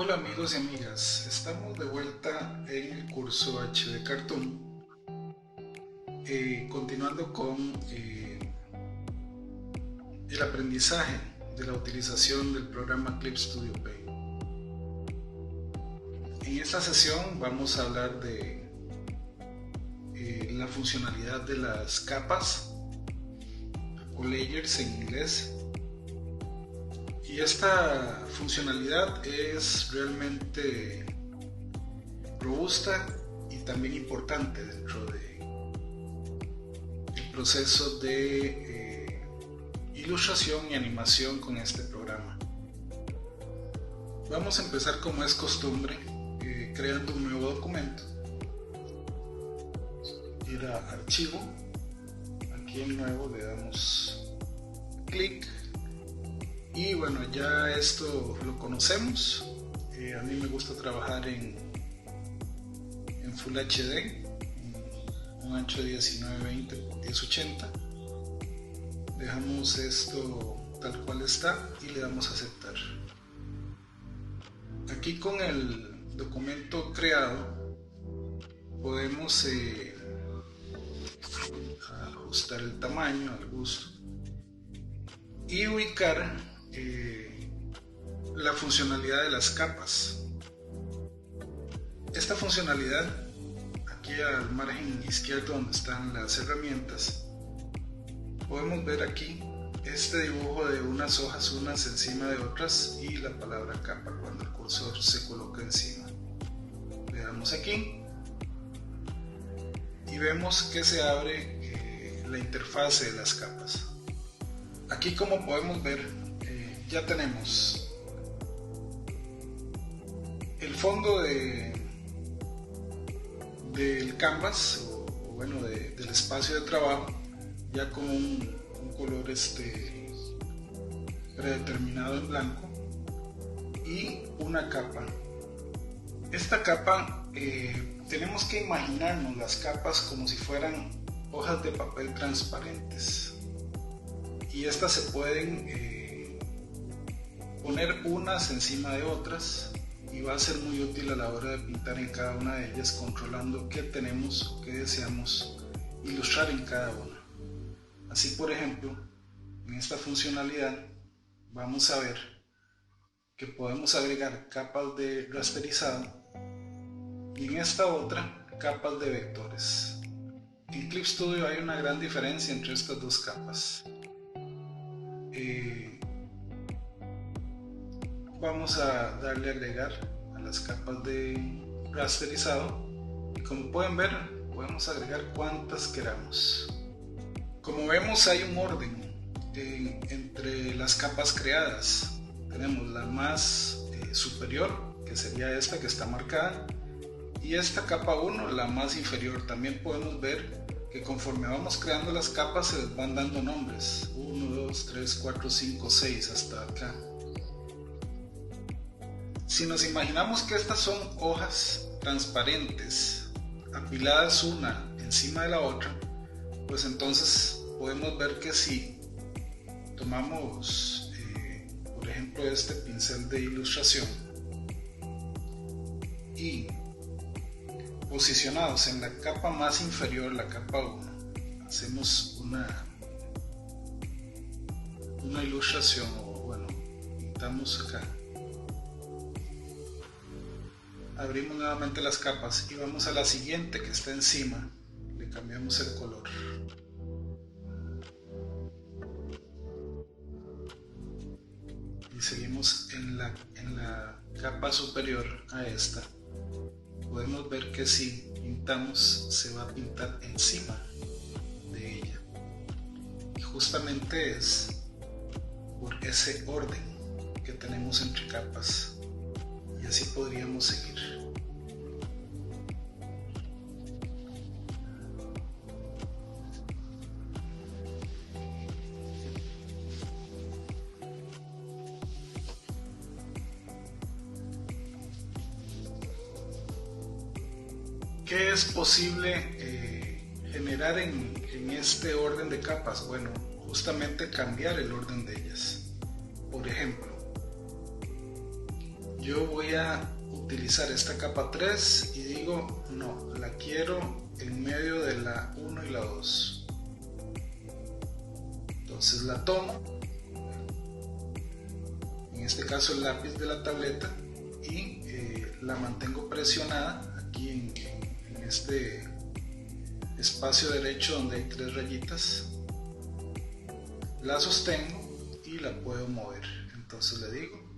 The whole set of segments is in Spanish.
Hola amigos y amigas, estamos de vuelta en el curso HD Cartoon, continuando con el aprendizaje de la utilización del programa Clip Studio Paint. En esta sesión vamos a hablar de la funcionalidad de las capas o layers en inglés. Y esta funcionalidad es realmente robusta y también importante dentro del proceso de ilustración y animación con este programa. Vamos a empezar, como es costumbre, creando un nuevo documento. Ir a archivo, aquí en nuevo le damos clic. Y bueno, ya esto lo conocemos. A mí me gusta trabajar en Full HD, un ancho de 1920 x 1080. Dejamos esto tal cual está y le damos a aceptar. Aquí con el documento creado podemos ajustar el tamaño al gusto y ubicar la funcionalidad de las capas. Esta funcionalidad, aquí al margen izquierdo donde están las herramientas, podemos ver aquí este dibujo de unas hojas unas encima de otras y la palabra capa cuando el cursor se coloca encima. Le damos aquí y vemos que se abre la interfase de las capas. Aquí, como podemos ver, ya tenemos el fondo del canvas o bueno, del espacio de trabajo, ya con un color predeterminado en blanco, y una capa. Esta capa, tenemos que imaginarnos las capas como si fueran hojas de papel transparentes, y estas se pueden poner unas encima de otras, y va a ser muy útil a la hora de pintar en cada una de ellas, controlando qué tenemos o qué deseamos ilustrar en cada una. Así, por ejemplo, en esta funcionalidad vamos a ver que podemos agregar capas de rasterizado y en esta otra capas de vectores. En Clip Studio hay una gran diferencia entre estas dos capas. Vamos a darle a agregar a las capas de rasterizado y, como pueden ver, podemos agregar cuantas queramos. Como vemos, hay un orden entre las capas creadas. Tenemos la más superior, que sería esta que está marcada, y esta capa 1, la más inferior. También podemos ver que conforme vamos creando las capas se les van dando nombres: 1, 2, 3, 4, 5, 6 hasta acá. Si nos imaginamos que estas son hojas transparentes apiladas una encima de la otra, pues entonces podemos ver que si tomamos por ejemplo este pincel de ilustración y posicionados en la capa más inferior, la capa 1, hacemos una ilustración, o bueno, pintamos acá, abrimos nuevamente las capas y vamos a la siguiente que está encima, le cambiamos el color y seguimos en la capa superior a esta. Podemos ver que si pintamos se va a pintar encima de ella, y justamente es por ese orden que tenemos entre capas, y así podríamos seguir. ¿Qué es posible generar en este orden de capas? Bueno, justamente cambiar el orden de ellas. Por ejemplo, yo voy a utilizar esta capa 3 y digo no, la quiero en medio de la 1 y la 2. Entonces la tomo, en este caso el lápiz de la tableta, y la mantengo presionada aquí en este espacio derecho donde hay 3 rayitas. La sostengo y la puedo mover. Entonces le digo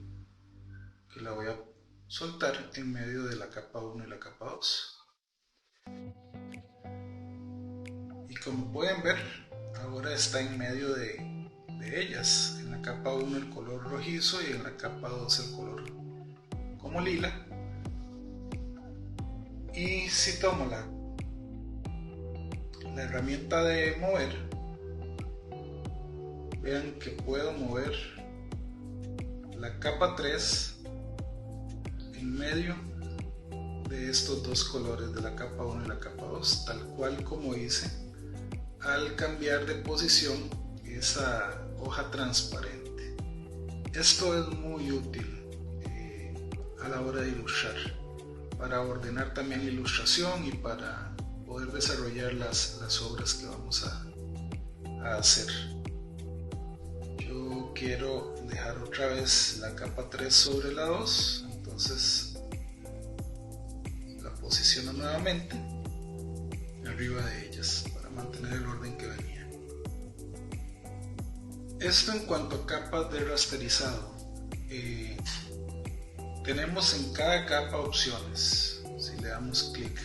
que la voy a soltar en medio de la capa 1 y la capa 2. Y como pueden ver, ahora está en medio de ellas. En la capa 1 el color rojizo y en la capa 2 el color como lila. Y si tomo la herramienta de mover, vean que puedo mover la capa 3 en medio de estos dos colores, de la capa 1 y la capa 2, tal cual como hice al cambiar de posición esa hoja transparente. Esto es muy útil a la hora de ilustrar, para ordenar también la ilustración y para poder desarrollar las obras que vamos a hacer. Yo quiero dejar otra vez la capa 3 sobre la 2, entonces la posiciono nuevamente arriba de ellas para mantener el orden que venía. Esto en cuanto a capas de rasterizado. Tenemos en cada capa opciones. Si le damos clic,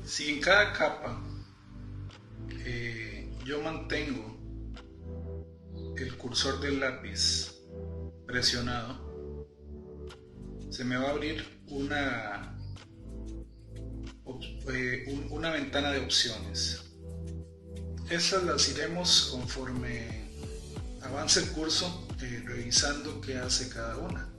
si en cada capa yo mantengo el cursor del lápiz presionado, se me va a abrir una ventana de opciones. Estas las iremos conforme avance el curso revisando qué hace cada una.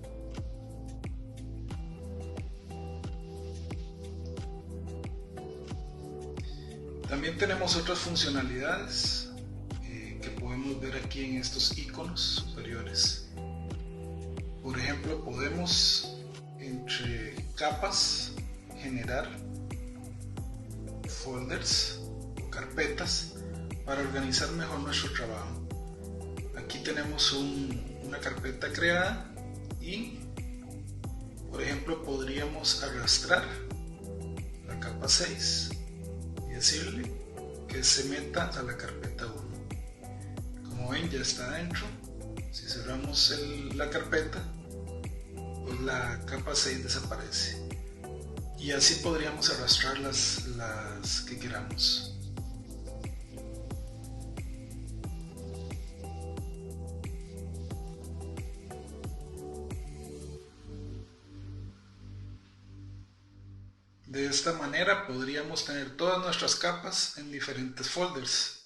También tenemos otras funcionalidades que podemos ver aquí en estos iconos superiores. Por ejemplo, podemos entre capas generar folders o carpetas para organizar mejor nuestro trabajo. Aquí tenemos una carpeta creada y, por ejemplo, podríamos arrastrar la capa 6 y decirle que se meta a la carpeta 1. Como ven, ya está adentro. Si cerramos la carpeta, pues la capa 6 desaparece. Y así podríamos arrastrar las que queramos. De esta manera podríamos tener todas nuestras capas en diferentes folders.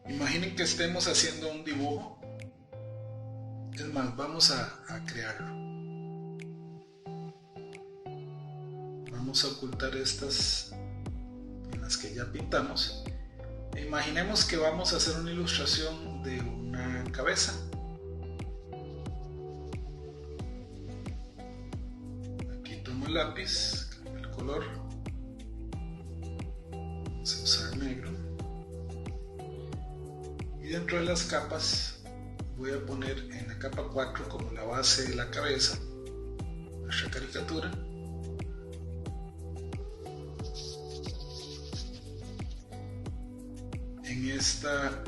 Imaginen que estemos haciendo un dibujo. Es más, vamos a crearlo. Vamos a ocultar estas en las que ya pintamos. Imaginemos que vamos a hacer una ilustración de una cabeza. Aquí tomo el lápiz, el color, vamos a usar negro, y dentro de las capas voy a poner en la capa 4 como la base de la cabeza nuestra caricatura. En esta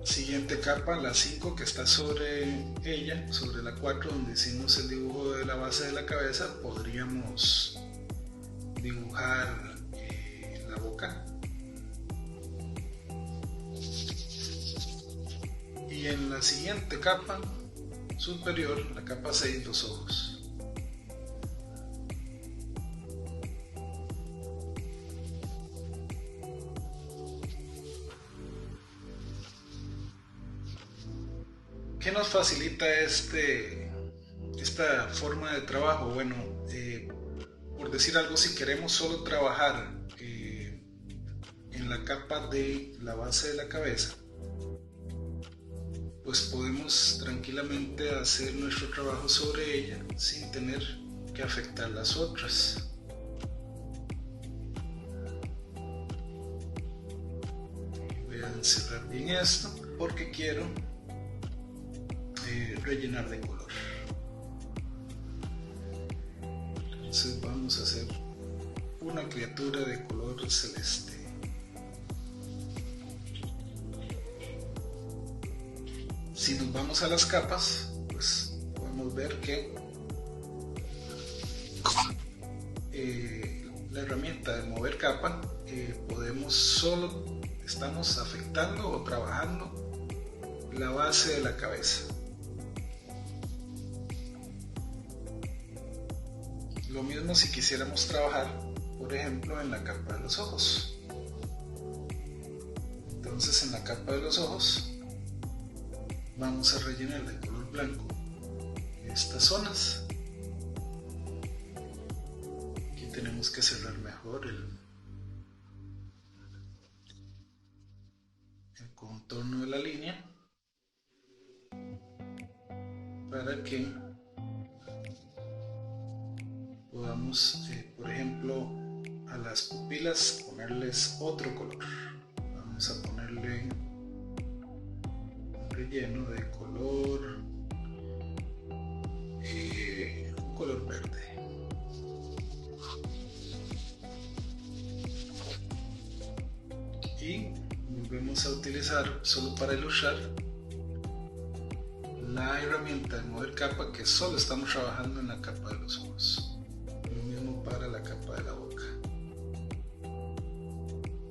siguiente capa, la 5 que está sobre ella, sobre la 4 donde hicimos el dibujo de la base de la cabeza, podríamos dibujar la boca. Y en la siguiente capa superior, la capa 6, los ojos. ¿Qué nos facilita esta forma de trabajo? Bueno, por decir algo, si queremos solo trabajar en la capa de la base de la cabeza, pues podemos tranquilamente hacer nuestro trabajo sobre ella sin tener que afectar las otras. Voy a encerrar bien esto porque quiero rellenar de color. Entonces vamos a hacer una criatura de color celeste. Si nos vamos a las capas, pues podemos ver que la herramienta de mover capa estamos afectando o trabajando la base de la cabeza. Lo mismo si quisiéramos trabajar, por ejemplo, en la capa de los ojos. Entonces en la capa de los ojos vamos a rellenar de color blanco estas zonas. Aquí tenemos que cerrar mejor el contorno de la línea para que podamos, por ejemplo, a las pupilas ponerles otro color. Vamos a ponerle un relleno de color un color verde. Y volvemos a utilizar, solo para ilustrar, la herramienta de mover capa, que solo estamos trabajando en la capa de los ojos. Lo mismo para la capa de la boca.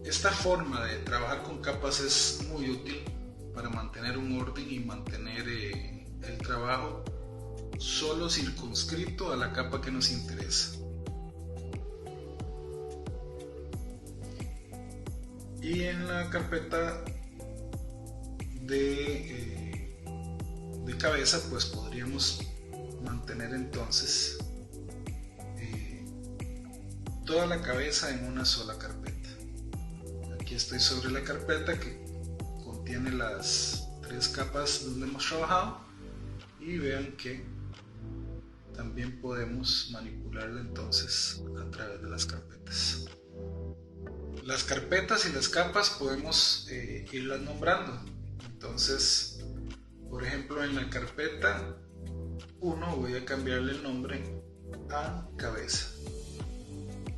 Esta forma de trabajar con capas es muy útil para mantener un orden y mantener el trabajo solo circunscrito a la capa que nos interesa. Y en la carpeta de cabeza, pues podríamos mantener entonces toda la cabeza en una sola carpeta. Aquí estoy sobre la carpeta que contiene las 3 capas donde hemos trabajado, y vean que también podemos manipularla entonces a través de las carpetas. Las carpetas y las capas podemos irlas nombrando. Entonces, por ejemplo, en la carpeta 1 voy a cambiarle el nombre a cabeza.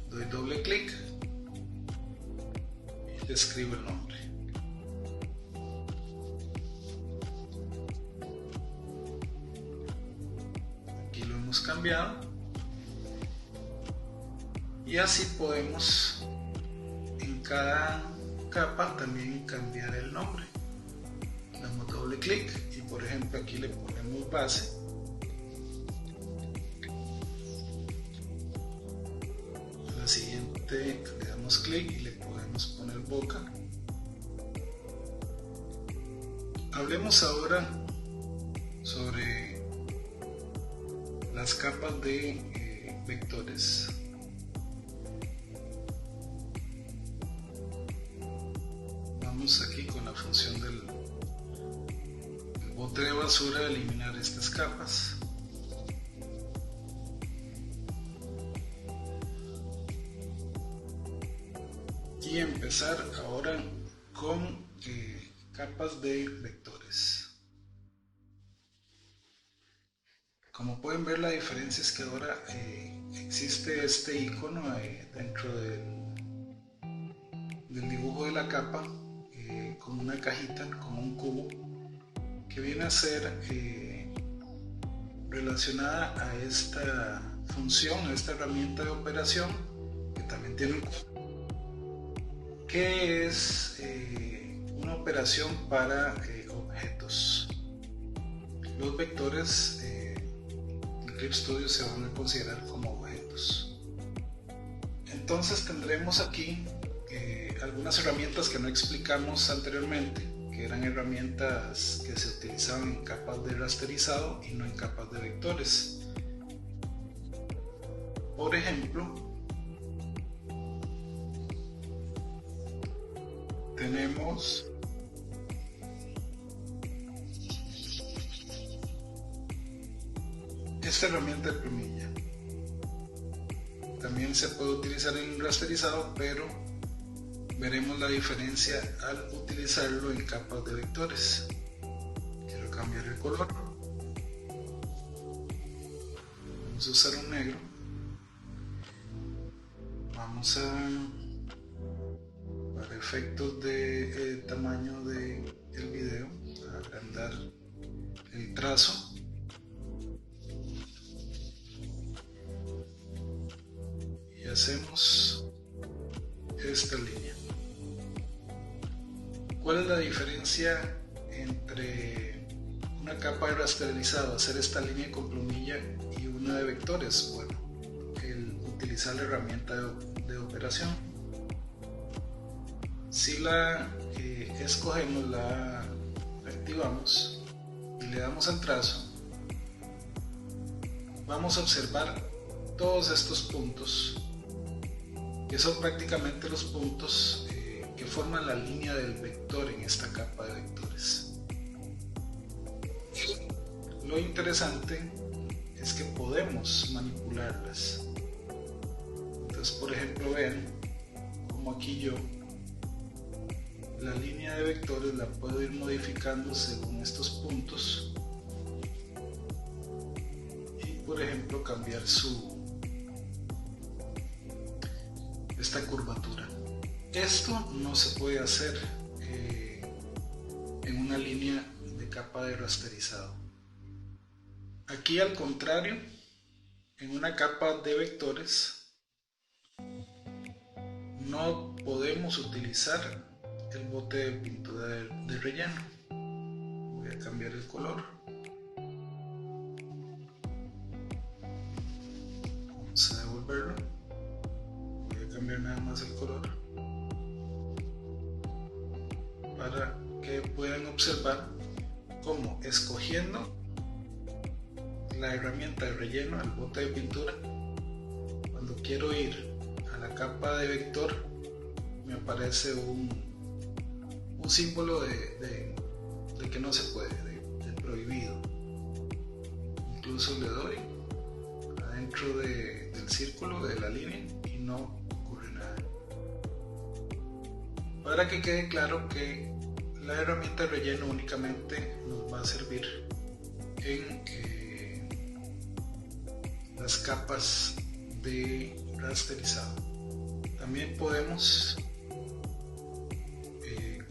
Doy doble clic y le escribo el nombre. Aquí lo hemos cambiado. Y así podemos en cada capa también cambiar el nombre. Damos doble clic y, por ejemplo, aquí le ponemos base. A la siguiente le damos clic y le podemos poner boca. Hablemos ahora sobre las capas de vectores. Vamos aquí con la función del bote de basura a eliminar estas capas. Y empezar ahora con capas de vectores. Como pueden ver, la diferencia es que ahora existe este icono dentro del dibujo de la capa, con una cajita, como un cubo, que viene a ser relacionada a esta función, a esta herramienta de operación, que también tiene un cubo, que es una operación para objetos. Los vectores en Clip Studio se van a considerar como objetos. Entonces tendremos aquí algunas herramientas que no explicamos anteriormente, que eran herramientas que se utilizaban en capas de rasterizado y no en capas de vectores. Por ejemplo, tenemos esta herramienta de plumilla. También se puede utilizar en rasterizado, pero veremos la diferencia al utilizarlo en capas de vectores. Quiero cambiar el color. Vamos a usar un negro. Vamos a, para efectos de tamaño del video, a agrandar el trazo. Y hacemos esta línea. ¿Cuál es la diferencia entre una capa de rasterizado, hacer esta línea con plumilla, y una de vectores? Bueno, el utilizar la herramienta de operación. Si la escogemos, la activamos y le damos al trazo, vamos a observar todos estos puntos, que son prácticamente los puntos que forman la línea del vector en esta capa de vectores. Lo interesante es que podemos manipularlas. Entonces, por ejemplo, vean como aquí yo la línea de vectores la puedo ir modificando según estos puntos y, por ejemplo, cambiar esta curvatura. Esto no se puede hacer en una línea de capa de rasterizado. Aquí, al contrario, en una capa de vectores no podemos utilizar el bote de pintura de relleno. Voy a cambiar el color. Vamos a devolverlo. Voy a cambiar nada más el color para que puedan observar cómo, escogiendo la herramienta de relleno, el bote de pintura, cuando quiero ir a la capa de vector, me aparece un símbolo de que no se puede, de prohibido. Incluso le doy adentro del círculo, de la línea, y no ocurre nada. Para que quede claro que la herramienta de relleno únicamente nos va a servir en las capas de rasterizado. También podemos,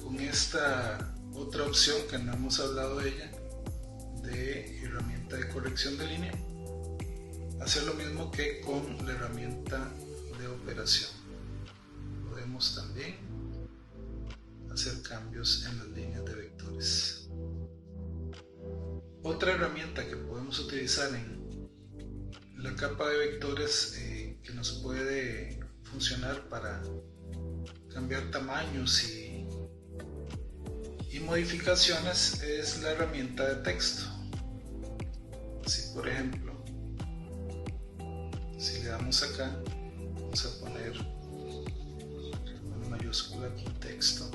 con esta otra opción que no hemos hablado de ella, de herramienta de corrección de línea, hacer lo mismo que con la herramienta de operación. Podemos también hacer cambios en las líneas de vectores. Otra herramienta que podemos utilizar en la capa de vectores, que nos puede funcionar para cambiar tamaños y modificaciones, es la herramienta de texto. Si, por ejemplo, si le damos acá, vamos a poner en mayúscula aquí texto.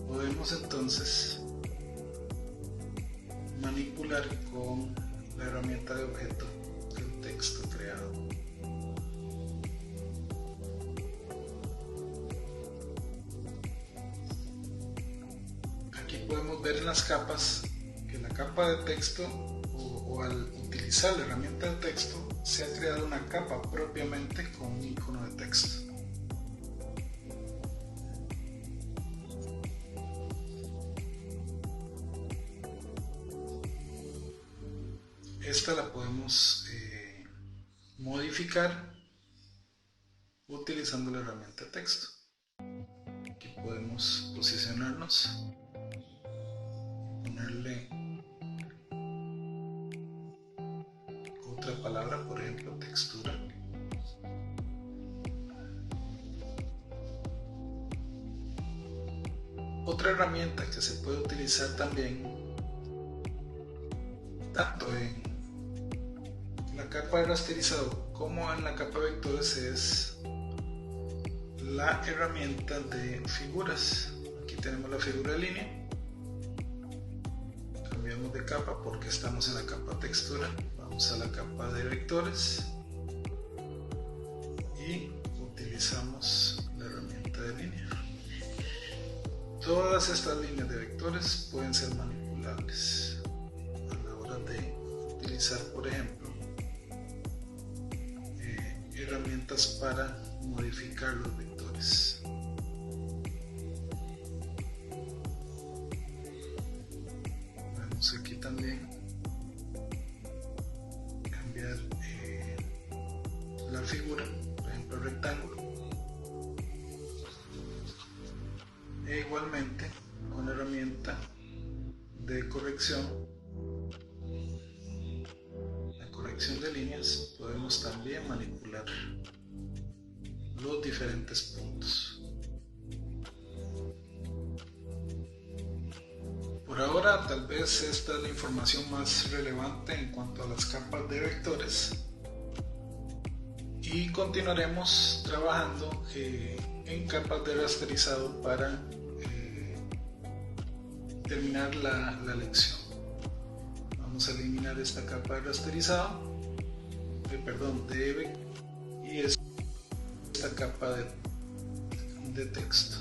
Podemos entonces manipular con la herramienta de objeto el texto creado. Aquí podemos ver en las capas que la capa de texto, o al utilizar la herramienta de texto, se ha creado una capa propiamente con un icono de texto. Esta la podemos modificar utilizando la herramienta de texto. Aquí podemos posicionarnos, ponerle otra palabra, por ejemplo textura. Otra herramienta que se puede utilizar también, tanto en la capa de rasterizado como en la capa de vectores es la herramienta de figuras. Aquí tenemos la figura de línea, cambiamos de capa porque estamos en la capa textura, vamos a la capa de vectores y utilizamos la herramienta de línea. Todas estas líneas de vectores pueden ser manipulables a la hora de utilizar, por ejemplo, herramientas para modificar los vectores. Vemos aquí también cambiar la figura, por ejemplo el rectángulo, e igualmente con la herramienta de corrección de líneas podemos también manipular los diferentes puntos. Por ahora tal vez esta es la información más relevante en cuanto a las capas de vectores, y continuaremos trabajando en capas de rasterizado para terminar la lección. Vamos a eliminar esta capa de rasterizado, y esta capa de texto.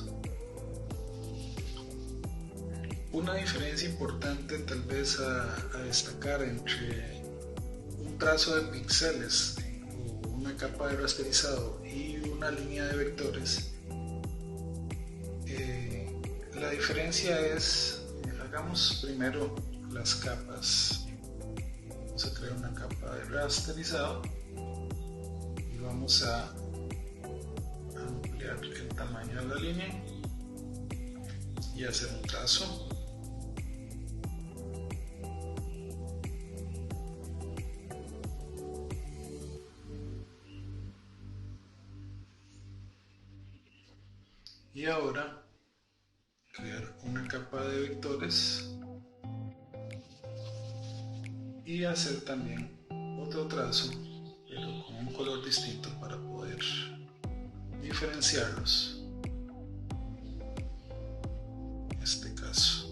Una diferencia importante tal vez a destacar entre un trazo de píxeles o una capa de rasterizado y una línea de vectores, la diferencia es, hagamos primero las capas. Vamos a crear una capa de rasterizado y vamos a ampliar el tamaño de la línea y hacer un trazo. Y ahora crear una capa de vectores y hacer también otro trazo, pero con un color distinto para poder diferenciarlos en este caso.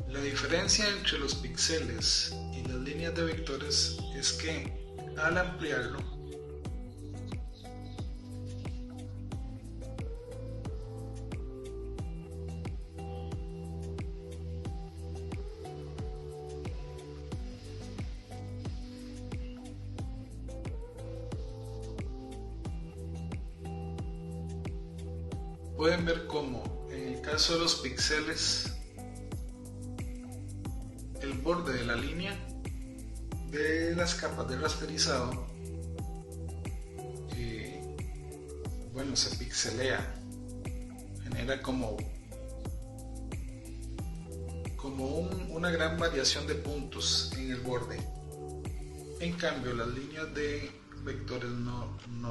La diferencia entre los píxeles y las líneas de vectores es que al ampliarlo pueden ver cómo en el caso de los píxeles el borde de la línea de las capas de rasterizado se pixelea, genera como una gran variación de puntos en el borde. En cambio las líneas de vectores no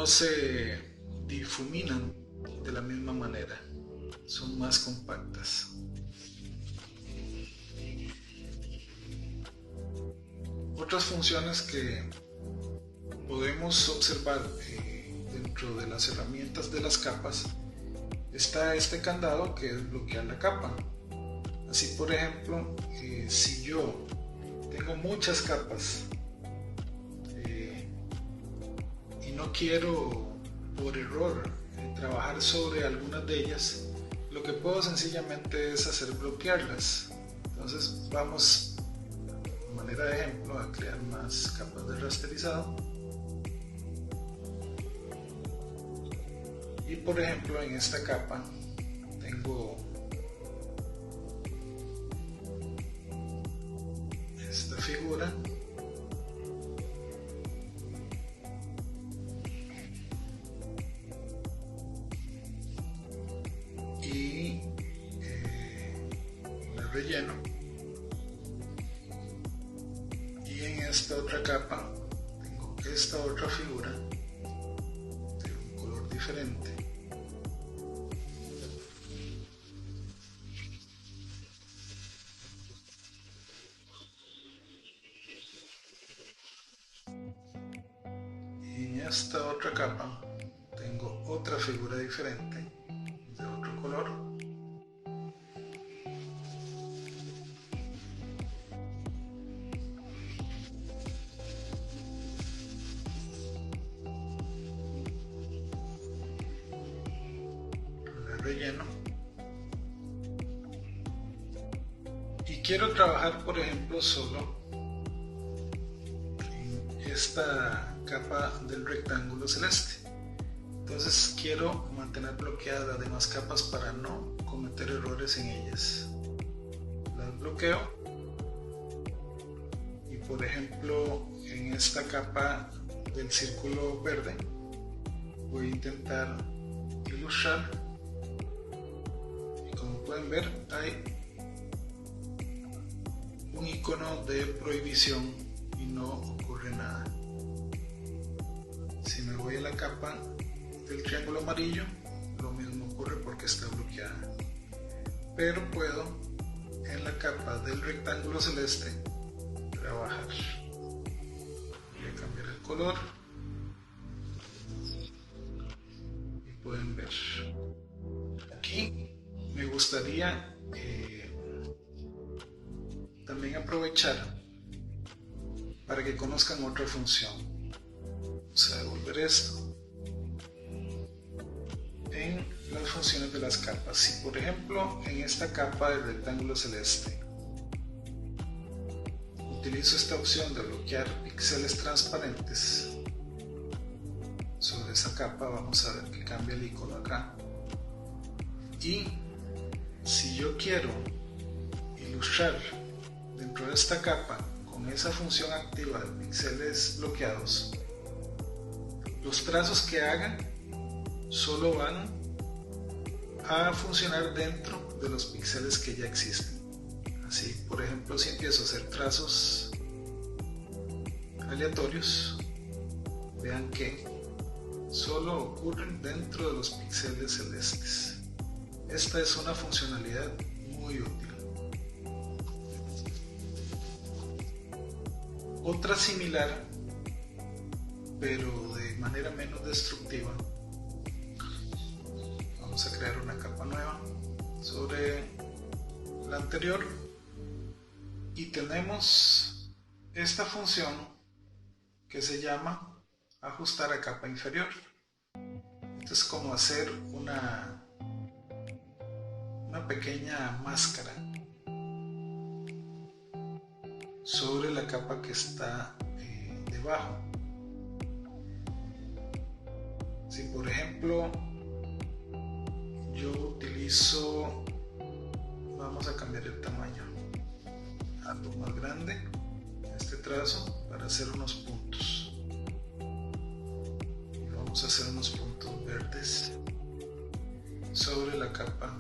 se difuminan de la misma manera, son más compactas. Otras funciones que podemos observar dentro de las herramientas de las capas está este candado que es bloquear la capa. Así, por ejemplo, si yo tengo muchas capas y no quiero por error trabajar sobre algunas de ellas, lo que puedo sencillamente es hacer bloquearlas. Entonces vamos, de manera de ejemplo, a crear más capas de rasterizado. Y por ejemplo en esta capa tengo esta figura y la relleno, y en esta otra capa tengo esta otra figura de un color diferente. Y en esta otra capa tengo otra figura diferente de otro color. Relleno, y quiero trabajar por ejemplo solo en esta capa del rectángulo celeste. Entonces quiero mantener bloqueadas las demás capas para no cometer errores en ellas. Las bloqueo y por ejemplo en esta capa del círculo verde voy a intentar ilustrar. Pueden ver, hay un icono de prohibición y no ocurre nada. Si me voy a la capa del triángulo amarillo, lo mismo ocurre porque está bloqueada. Pero puedo en la capa del rectángulo celeste trabajar. Voy a cambiar el color y pueden ver aquí. Me gustaría también aprovechar para que conozcan otra función. Vamos a devolver esto en las funciones de las capas. Si por ejemplo en esta capa del rectángulo celeste utilizo esta opción de bloquear píxeles transparentes sobre esa capa, vamos a ver que cambia el icono acá. Y si yo quiero ilustrar dentro de esta capa con esa función activa de píxeles bloqueados, los trazos que hagan solo van a funcionar dentro de los píxeles que ya existen. Así, por ejemplo, si empiezo a hacer trazos aleatorios, vean que solo ocurren dentro de los píxeles celestes. Esta es una funcionalidad muy útil. Otra similar, pero de manera menos destructiva. Vamos a crear una capa nueva sobre la anterior y tenemos esta función que se llama ajustar a capa inferior. Esto es como hacer una pequeña máscara sobre la capa que está debajo. Si por ejemplo yo utilizo, vamos a cambiar el tamaño a algo más grande, este trazo, para hacer unos puntos, y vamos a hacer unos puntos verdes sobre la capa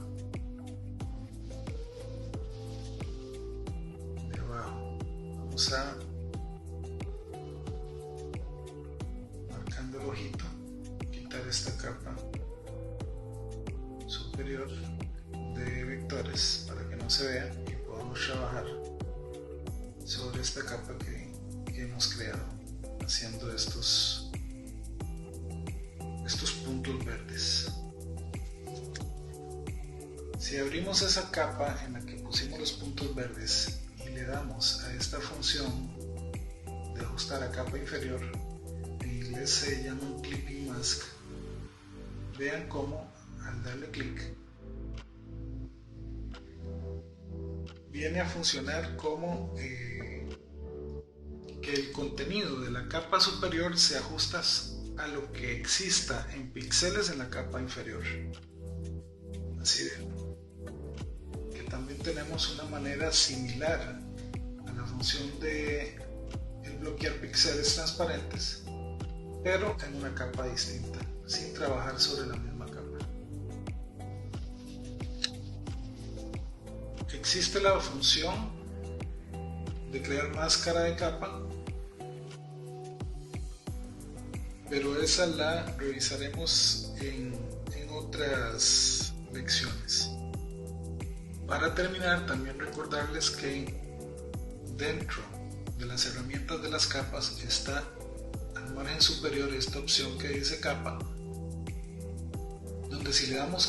de abajo. Vamos a marcando el ojito, quitar esta capa superior de vectores para que no se vea y podamos trabajar sobre esta capa que hemos creado, haciendo estos puntos verdes. Si abrimos esa capa en la que pusimos los puntos verdes y le damos a esta función de ajustar a capa inferior, en inglés se llama un clipping mask, vean cómo al darle clic viene a funcionar como que el contenido de la capa superior se ajusta a lo que exista en píxeles en la capa inferior. Así de que también tenemos una manera similar a la función de el bloquear píxeles transparentes, pero en una capa distinta, sin trabajar sobre la misma capa. Existe la función de crear máscara de capa, pero esa la revisaremos en otras lecciones. Para terminar, también recordarles que dentro de las herramientas de las capas está al margen superior esta opción que dice capa, donde si le damos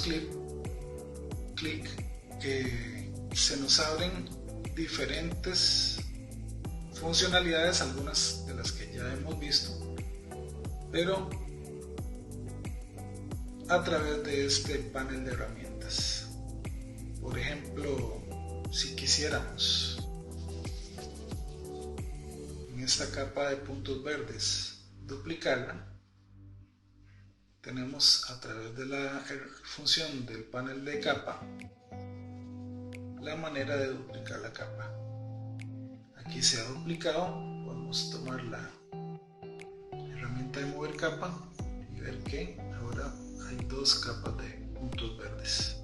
clic, se nos abren diferentes funcionalidades, algunas de las que ya hemos visto, pero a través de este panel de herramientas. Por ejemplo, si quisiéramos en esta capa de puntos verdes duplicarla, tenemos a través de la función del panel de capa la manera de duplicar la capa. Aquí se ha duplicado, podemos tomar la herramienta de mover capa y ver que ahora hay dos capas de puntos verdes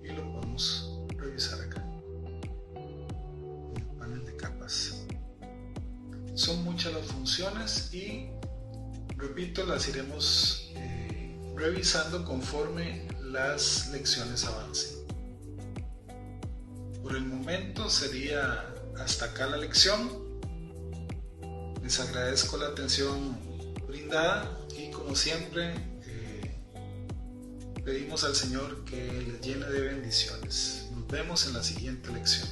y lo podemos revisar acá en el panel de capas. Son muchas las funciones y repito, las iremos revisando conforme las lecciones avancen. Por el momento sería hasta acá la lección. Les agradezco la atención brindada y como siempre pedimos al Señor que les llene de bendiciones. Nos vemos en la siguiente lección.